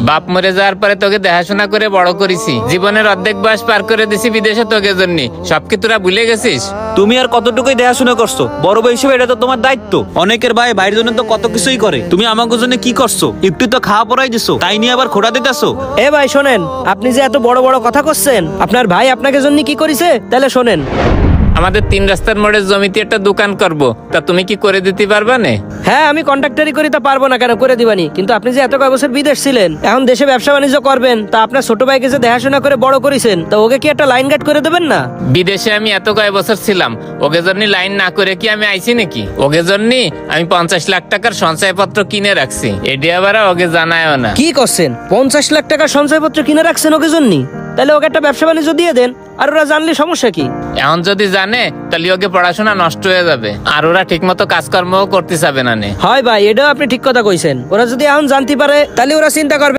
বাপ মরে যাওয়ার পরে তোকে দেখাশোনা করে বড় করেছি, জীবনের অর্ধেক বয়স পার করে দিছি বিদেশে তোকে জন্য। সব কি তোরা ভুলে গেছিস? তুমি আর কতটুকুই দেখাশোনা করছো? বড় ভাই হিসেবে এটা তো তোমার দায়িত্ব। অনেকের ভাই ভাইয়ের জন্য তো কত কিছুই করে, তুমি আমাকে জন্য কি করছো? একটু তো খাওয়া পড়াই দিছো, তাই নিয়ে আবার খোটা দিতেছো। এ ভাই শোনেন, আপনি যে এত বড় বড় কথা করছেন, আপনার ভাই আপনাকে জন্য কি করেছে তাহলে শোনেন। আমাদের 3 রাস্তার মোড়ের জমিতে একটা দোকান করব, তা তুমি কি করে দিতে পারবা না? হ্যাঁ আমি কন্ট্রাক্টরি করি, তা পারবো না কেন, করে দিবানি। কিন্তু আপনি যে এত কয়েক বছর বিদেশ ছিলেন, এখন দেশে ব্যবসা বাণিজ্য করবেন, তা আপনার ছোট ভাইকে যে দেখাশোনা করে বড় করেছেন, তা ওকে কি একটা লাইন গার্ড করে দেবেন না? বিদেশে আমি এত কয়েক বছর ছিলাম, ওকে জন্য লাইন না করে কি আমি আইছি নাকি? ওকে জন্য আমি 50 লাখ টাকার সঞ্চয়পত্র কিনে রাখছি, এটি আবার ওকে জানায়ও না। কি করছেন? 50 লাখ টাকার সঞ্চয়পত্র কিনে রাখছেন ওকে জন্য? তাহলে ওকে একটা ব্যবসা বাণিজ্য দিয়ে দেন, আর ওরা জানলে সমস্যা কি? এখন যদি জানে তাহলে ওকে পড়াশোনা নষ্ট হয়ে যাবে, আর ওরা ঠিক মতো কাজকর্মও করতে চাবে না। হয় ভাই, এটাও আপনি ঠিক কথা কইছেন। ওরা যদি এখন জানতে পারে তাহলে ওরা চিন্তা করবে।